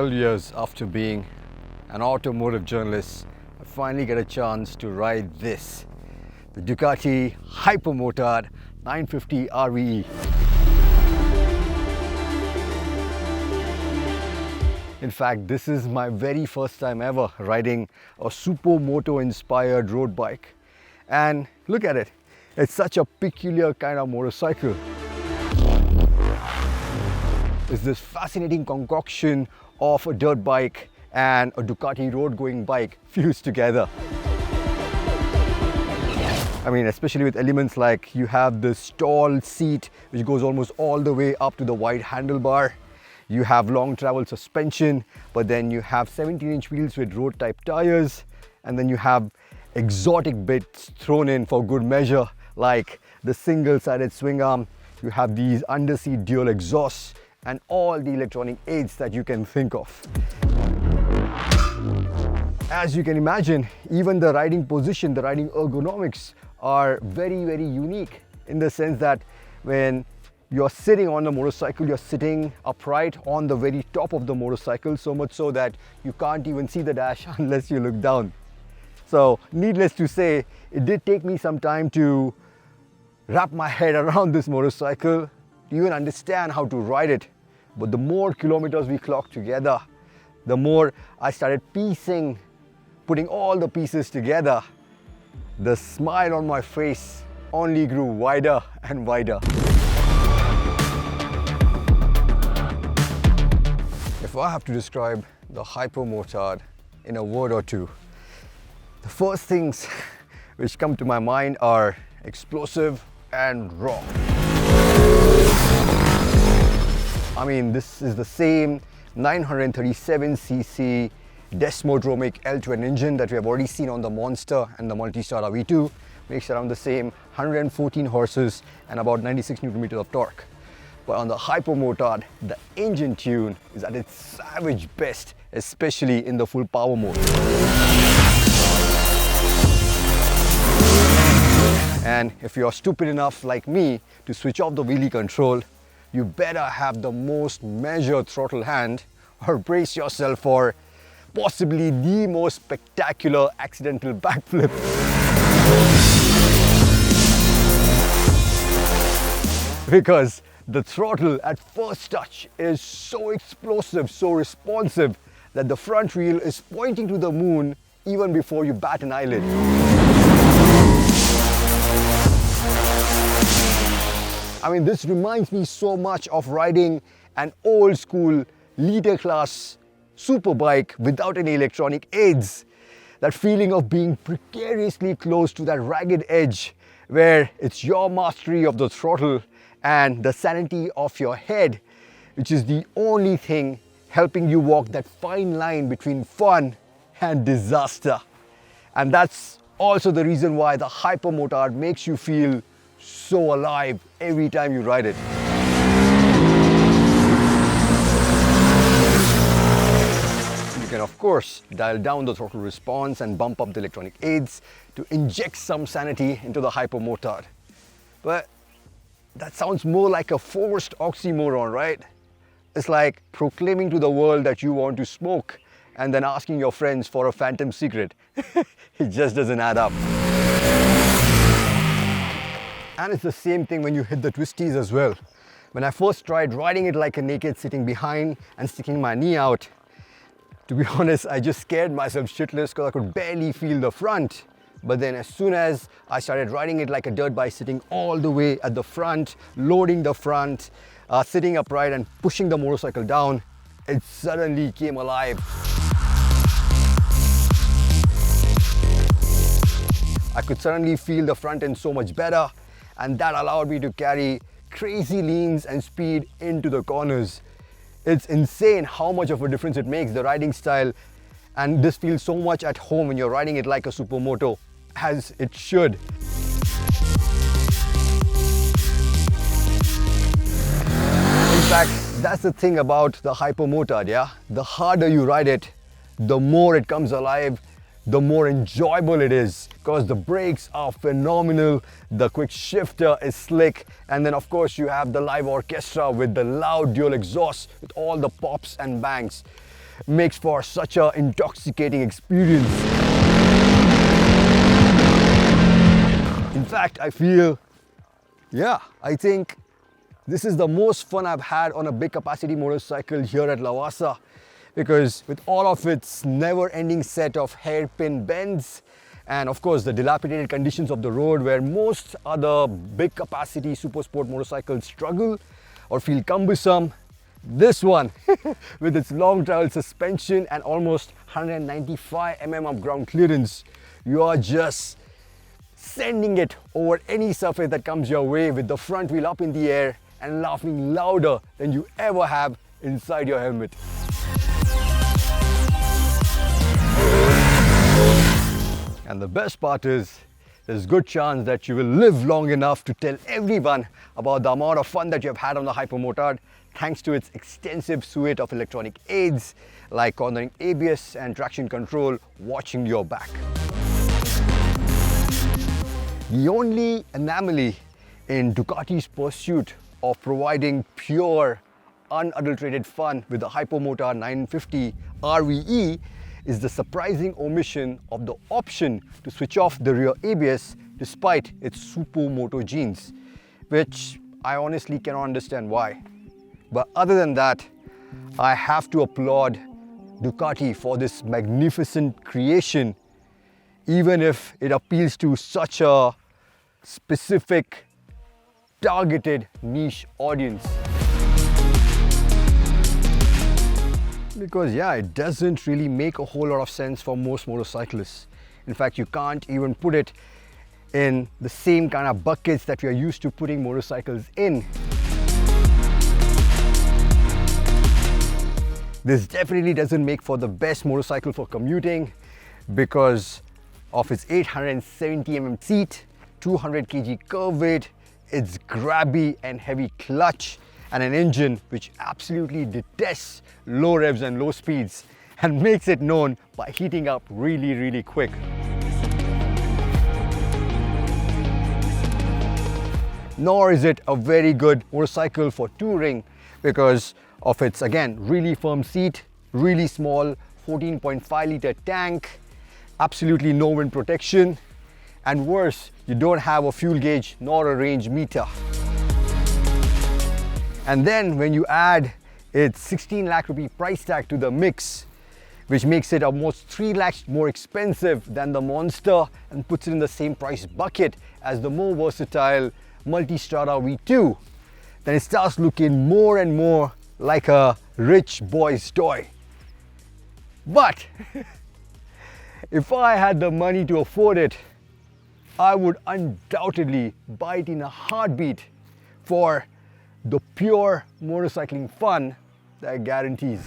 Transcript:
12 years after being an automotive journalist, I finally get a chance to ride this, the Ducati Hypermotard 950 RVE. In fact, this is my very first time ever riding a Supermoto inspired road bike. And look at it, it's such a peculiar kind of motorcycle. It's this fascinating concoction of a dirt bike and a Ducati road going bike fused together. I mean, especially with elements like you have this tall seat which goes almost all the way up to the wide handlebar. You have long travel suspension, but then you have 17-inch wheels with road type tires, and then you have exotic bits thrown in for good measure, like the single-sided swing arm. You have these underseat dual exhausts and all the electronic aids that you can think of. As you can imagine, even the riding position, the riding ergonomics are very, very unique in the sense that when you're sitting on the motorcycle, you're sitting upright on the very top of the motorcycle, so much so that you can't even see the dash unless you look down. So needless to say, it did take me some time to wrap my head around this motorcycle, to even understand how to ride it. But the more kilometers we clocked together, the more I started putting all the pieces together. The smile on my face only grew wider and wider. If I have to describe the Hypermotard in a word or two, the first things which come to my mind are explosive and raw. I mean, this is the same 937cc Desmodromic L-twin engine that we have already seen on the Monster and the Multistar RV2. Makes around the same 114 horses and about 96 Newton meters of torque. But on the Hypermotard, the engine tune is at its savage best, especially in the full power mode. And if you're stupid enough like me to switch off the wheelie control, you better have the most measured throttle hand or brace yourself for possibly the most spectacular accidental backflip. Because the throttle at first touch is so explosive, so responsive that the front wheel is pointing to the moon even before you bat an eyelid. I mean, this reminds me so much of riding an old school leader class superbike without any electronic aids. That feeling of being precariously close to that ragged edge where it's your mastery of the throttle and the sanity of your head, which is the only thing helping you walk that fine line between fun and disaster. And that's also the reason why the Hypermotard makes you feel so alive every time you ride it. You can of course dial down the throttle response and bump up the electronic aids to inject some sanity into the Hypermotard. But that sounds more like a forced oxymoron, right? It's like proclaiming to the world that you want to smoke and then asking your friends for a phantom cigarette. It just doesn't add up. And it's the same thing when you hit the twisties as well. When I first tried riding it like a naked, sitting behind and sticking my knee out, to be honest, I just scared myself shitless because I could barely feel the front. But then as soon as I started riding it like a dirt bike, sitting all the way at the front, loading the front, sitting upright and pushing the motorcycle down, it suddenly came alive. I could suddenly feel the front end so much better, and that allowed me to carry crazy leans and speed into the corners. It's insane how much of a difference it makes, the riding style, and this feels so much at home when you're riding it like a Supermoto, as it should. In fact, that's the thing about the Hypermotard, yeah? The harder you ride it, the more it comes alive, the more enjoyable it is, because the brakes are phenomenal, the quick shifter is slick, and then of course you have the live orchestra with the loud dual exhaust with all the pops and bangs. makes for such an intoxicating experience. In fact, I think this is the most fun I've had on a big capacity motorcycle here at Lavasa, because with all of its never-ending set of hairpin bends and of course the dilapidated conditions of the road where most other big capacity super sport motorcycles struggle or feel cumbersome, this one with its long travel suspension and almost 195 mm of ground clearance, you are just sending it over any surface that comes your way with the front wheel up in the air and laughing louder than you ever have inside your helmet. And the best part is, there's a good chance that you will live long enough to tell everyone about the amount of fun that you have had on the Hypermotard, thanks to its extensive suite of electronic aids like cornering ABS and traction control watching your back. The only anomaly in Ducati's pursuit of providing pure, unadulterated fun with the Hypermotard 950 RVE is the surprising omission of the option to switch off the rear ABS despite its Supermoto genes, which I honestly cannot understand why. But other than that, I have to applaud Ducati for this magnificent creation, even if it appeals to such a specific, targeted niche audience. Because yeah, it doesn't really make a whole lot of sense for most motorcyclists. In fact, you can't even put it in the same kind of buckets that we are used to putting motorcycles in. This definitely doesn't make for the best motorcycle for commuting because of its 870 mm seat, 200 kg curve weight, its grabby and heavy clutch, and an engine which absolutely detests low revs and low speeds and makes it known by heating up really quick. Nor is it a very good motorcycle for touring because of its, again, really firm seat, really small 14.5 litre tank, absolutely no wind protection, and worse, you don't have a fuel gauge nor a range meter. And then when you add its 16 lakh rupee price tag to the mix, which makes it almost 3 lakhs more expensive than the Monster and puts it in the same price bucket as the more versatile Multistrada V2, then it starts looking more and more like a rich boy's toy. But if I had the money to afford it, I would undoubtedly buy it in a heartbeat for the pure motorcycling fun that it guarantees.